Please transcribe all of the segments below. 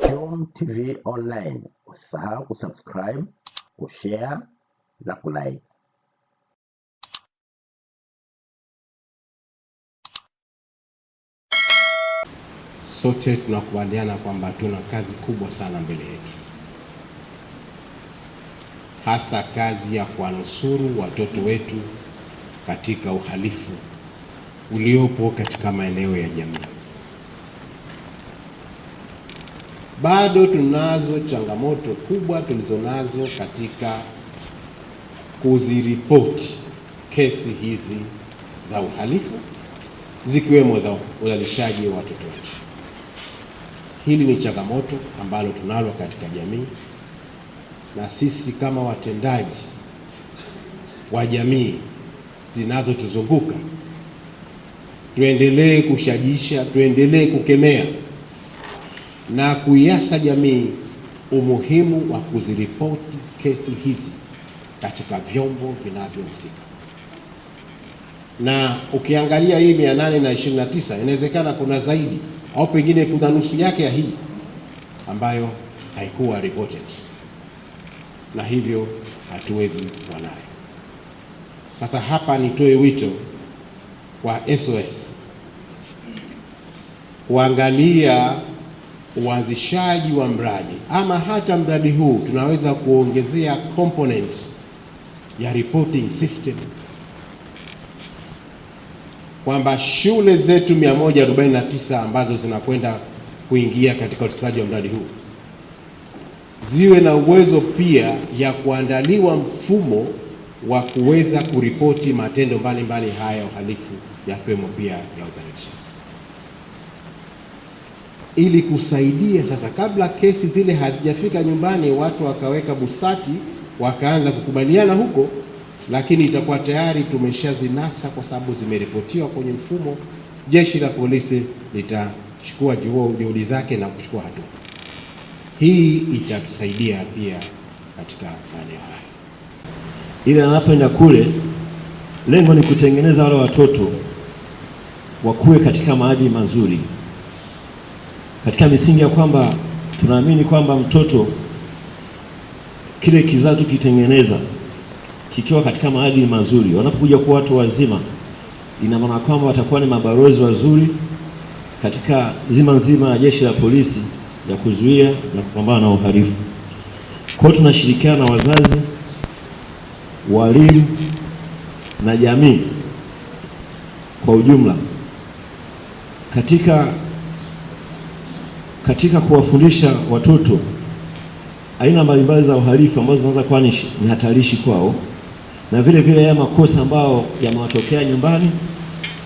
Chuom TV Online. Usisahau kusubscribe, kushare na kulike. Sote tunakubaliana kwamba tuna kazi kubwa sana mbele yetu, hasa kazi ya kuwanusuru watoto wetu katika uhalifu uliopo katika maeneo ya jamii. Bado tunazo changamoto kubwa tulizonazo katika kuziripoti kesi hizi za uhalifu, zikiwemo za udhalilishaji wa watoto wetu. Hili ni changamoto ambalo tunalo katika jamii, na sisi kama watendaji wa jamii zinazotuzunguka tuendelee kushajisha, tuendelee kukemea na kuiasa jamii umuhimu wa kuziripoti kesi hizi katika vyombo vinavyohusika. Na ukiangalia hii 829 inawezekana kuna zaidi au pengine kuna nusu yake ya hii ambayo haikuwa reported, na hivyo hatuwezi kuwa nayo. Sasa hapa nitoe wito kwa SOS kuangalia uanzishaji wa mradi, ama hata mradi huu tunaweza kuongezea component ya reporting system, kwamba shule zetu 149 ambazo zinakwenda kuingia katika utekelezaji wa mradi huu ziwe na uwezo pia ya kuandaliwa mfumo wa kuweza kuripoti matendo mbalimbali haya uhalifu, yakiwemo pia ya udhalilishaji, ili kusaidia sasa, kabla kesi zile hazijafika nyumbani, watu wakaweka busati wakaanza kukubaliana huko, lakini itakuwa tayari tumeshazinasa kwa sababu zimeripotiwa kwenye mfumo. Jeshi la polisi litachukua juhudi zake na kuchukua hatua. Hii itatusaidia pia katika maeneo haya. Ile anapoenda kule, lengo ni kutengeneza wale watoto wakuwe katika maadili mazuri, katika misingi ya kwamba tunaamini kwamba mtoto, kile kizazi tukitengeneza kikiwa katika maadili mazuri, wanapokuja kuwa watu wazima, ina maana kwamba watakuwa ni mabalozi wazuri katika zima nzima ya jeshi la polisi ya kuzuia na kupambana na uhalifu. Kwa hiyo tunashirikiana na wazazi, walimu na jamii kwa ujumla katika kuwafundisha watoto aina mbalimbali za uhalifu ambazo zinaweza kuwa ni hatarishi kwao, na vile vile ya makosa ambayo yamewatokea nyumbani,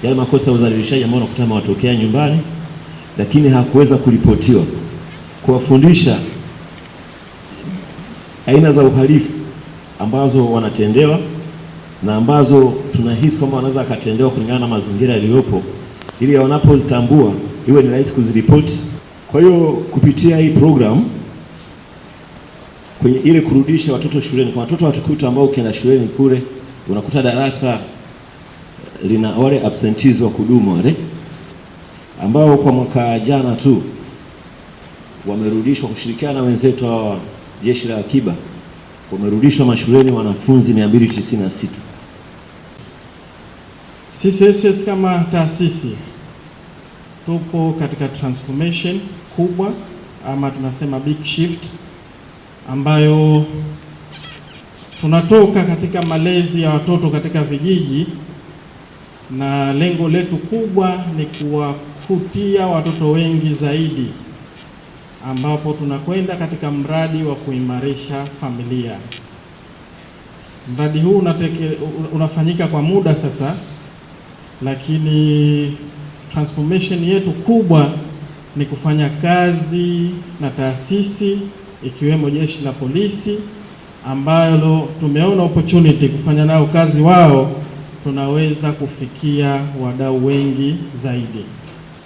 yale makosa ya udhalilishaji ambayo unakuta yamewatokea nyumbani lakini hakuweza kuripotiwa. Kuwafundisha aina za uhalifu ambazo wanatendewa na ambazo tunahisi kwamba wanaweza katendewa kulingana na mazingira yaliyopo, ili wanapozitambua iwe ni rahisi kuziripoti. Kwa hiyo kupitia hii program kwenye ile kurudisha watoto shuleni, kwa watoto watukutu ambao ukienda shuleni kule unakuta darasa lina wale absentees wa kudumu wale ambao kwa mwaka jana tu wamerudishwa kushirikiana na wenzetu wa jeshi la akiba, wamerudishwa mashuleni wanafunzi 296. Sisi SOS kama taasisi tupo katika transformation kubwa, ama tunasema big shift, ambayo tunatoka katika malezi ya watoto katika vijiji, na lengo letu kubwa ni kuwakutia watoto wengi zaidi, ambapo tunakwenda katika mradi wa kuimarisha familia. Mradi huu unafanyika kwa muda sasa, lakini transformation yetu kubwa ni kufanya kazi na taasisi ikiwemo jeshi la polisi, ambalo tumeona opportunity kufanya nao kazi wao, tunaweza kufikia wadau wengi zaidi.